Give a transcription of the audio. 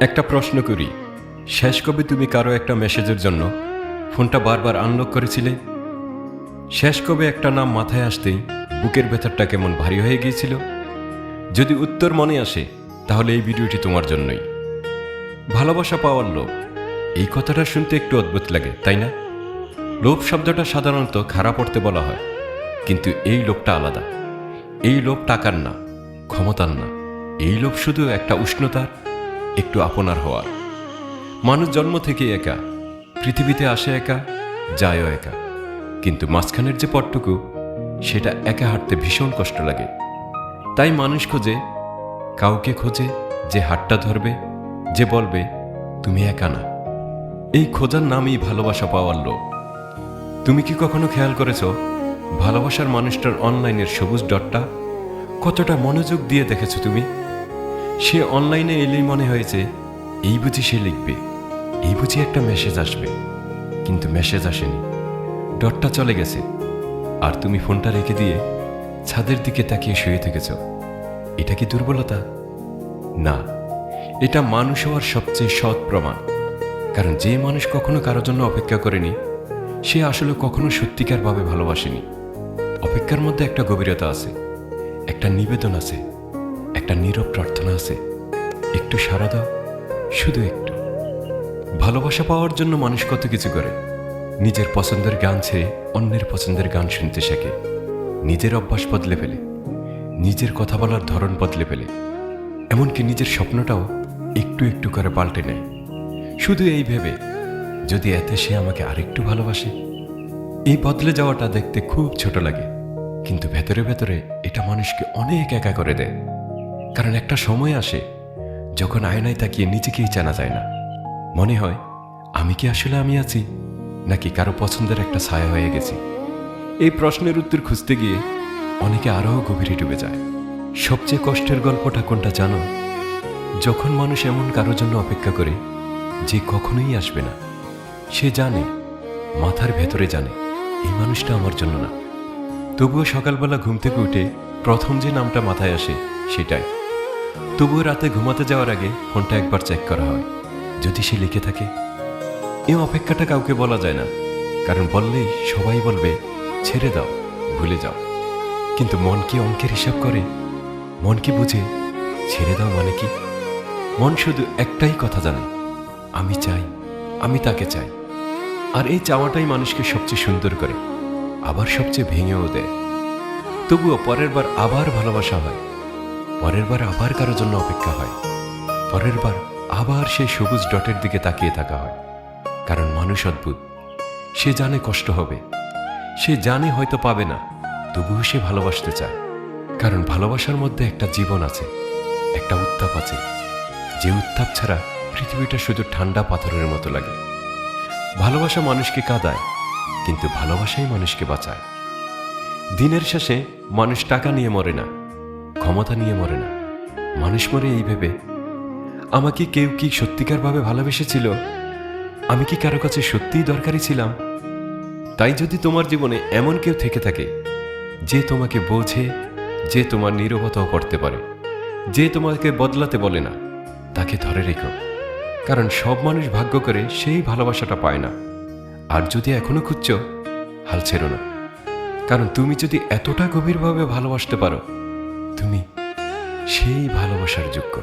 একটা প্রশ্ন করি, শেষ কবে তুমি কারো একটা মেসেজের জন্য ফোনটা বারবার আনলক করেছিলে? শেষ কবে একটা নাম মাথায় আসতেই বুকের ভেতরটা কেমন ভারী হয়ে গিয়েছিল? যদি উত্তর মনে আসে, তাহলে এই ভিডিওটি তোমার জন্যই। ভালোবাসা পাওয়ার লোভ, এই কথাটা শুনতে একটু অদ্ভুত লাগে, তাই না? লোভ শব্দটা সাধারণত খারাপ অর্থে বলা হয়, কিন্তু এই লোভটা আলাদা। এই লোভ টাকার না, ক্ষমতার না, এই লোভ শুধু একটা উষ্ণতার, একটু আপনার হওয়ার। মানুষ জন্ম থেকে একা, পৃথিবীতে আসে একা, যায়ও একা, কিন্তু মাঝখানের যে পথটুকু, সেটা একা হাঁটতে ভীষণ কষ্ট লাগে। তাই মানুষ খোঁজে, কাউকে খোঁজে যে হাতটা ধরবে, যে বলবে তুমি একা না। এই খোঁজার নামই ভালোবাসা পাওয়ার লোভ। তুমি কি কখনো খেয়াল করেছ ভালোবাসার মানুষটার অনলাইনের সবুজ ডটটা কতটা মনোযোগ দিয়ে দেখেছ তুমি? সে অনলাইনে এলেই মনে হয়েছে এই বুঝি সে লিখবে, এই বুঝি একটা মেসেজ আসবে, কিন্তু মেসেজ আসেনি, ডটটা চলে গেছে, আর তুমি ফোনটা রেখে দিয়ে ছাদের দিকে তাকিয়ে শুয়ে থেকেছ। এটা কি দুর্বলতা? না, এটা মানুষ হওয়ার সবচেয়ে সৎ প্রমাণ। কারণ যে মানুষ কখনো কারোর জন্য অপেক্ষা করেনি, সে আসলে কখনো সত্যিকারভাবে ভালোবাসেনি। অপেক্ষার মধ্যে একটা গভীরতা আছে, একটা নিবেদন আছে, একটা নীরব প্রার্থনা আছে, একটু সাড়া দাও, শুধু একটু। ভালোবাসা পাওয়ার জন্য মানুষ কত কিছু করে। নিজের পছন্দের গান ছেড়ে অন্যের পছন্দের গান শুনতে শেখে, নিজের অভ্যাস বদলে ফেলে, নিজের কথা বলার ধরন বদলে ফেলে, এমনকি নিজের স্বপ্নটাও একটু একটু করে পাল্টে নেয়, শুধু এই ভেবে যদি এতে সে আমাকে আরেকটু ভালোবাসে। এই বদলে যাওয়াটা দেখতে খুব ছোট লাগে, কিন্তু ভেতরে ভেতরে এটা মানুষকে অনেক একা করে দেয়। কারণ একটা সময় আসে যখন আয়নায় তাকিয়ে নিজেকেই চেনা যায় না। মনে হয় আমি কি আসলে আমি আছি, নাকি কারো পছন্দের একটা ছায়া হয়ে গেছি? এই প্রশ্নের উত্তর খুঁজতে গিয়ে অনেকে আরও গভীরে ডুবে যায়। সবচেয়ে কষ্টের গল্পটা কোনটা জানো? যখন মানুষ এমন কারোর জন্য অপেক্ষা করে যে কখনোই আসবে না। সে জানে, মাথার ভেতরে জানে, এই মানুষটা আমার জন্য না। তবুও সকালবেলা ঘুম থেকে উঠে প্রথম যে নামটা মাথায় আসে সেটাই। তবুও রাতে ঘুমাতে যাওয়ার আগে ফোনটা একবার চেক করা হয়, যদি সে লিখে থাকে। এই অপেক্ষাটা কাউকে বলা যায় না, কারণ বললেই সবাই বলবে ছেড়ে দাও, ভুলে যাও। কিন্তু মন কি অঙ্কের হিসাব করে? মন কি বুঝে ছেড়ে দাও মানে কি? মন শুধু একটাই কথা জানে, আমি চাই, আমি তাকে চাই। আর এই চাওয়াটাই মানুষকে সবচেয়ে সুন্দর করে, আবার সবচেয়ে ভেঙেও দেয়। তবুও পরের বার আবার ভালোবাসা হয়, পরের বার আবার কারোর জন্য অপেক্ষা হয়, পরের বার আবার সেই সবুজ ডটের দিকে তাকিয়ে থাকা হয়। কারণ মানুষ অদ্ভুত, সে জানে কষ্ট হবে, সে জানে হয়তো পাবে না, তবুও সে ভালোবাসতে চায়। কারণ ভালোবাসার মধ্যে একটা জীবন আছে, একটা উত্তাপ আছে, যে উত্তাপ ছাড়া পৃথিবীটা শুধু ঠান্ডা পাথরের মতো লাগে। ভালোবাসা মানুষকে কাঁদায়, কিন্তু ভালোবাসাই মানুষকে বাঁচায়। দিনের শেষে মানুষ টাকা নিয়ে মরে না, ক্ষমতা নিয়ে মরে না, মানুষ মরে এই ভেবে আমাকে কেউ কি সত্যিকারভাবে ভালোবেসেছিল, আমি কি কারো কাছে সত্যিই দরকারি ছিলাম। তাই যদি তোমার জীবনে এমন কেউ থেকে থাকে যে তোমাকে বোঝে, যে তোমার নীরবতাও পড়তে পারে, যে তোমাকে বদলাতে বলে না, তাকে ধরে রেখো। কারণ সব মানুষ ভাগ্য করে সেই ভালোবাসাটা পায় না। আর যদি এখনো খুঁজছ, হাল ছেড়ো না। কারণ তুমি যদি এতটা গভীরভাবে ভালোবাসতে পারো, তুমি সেই ভালোবাসার যোগ্য।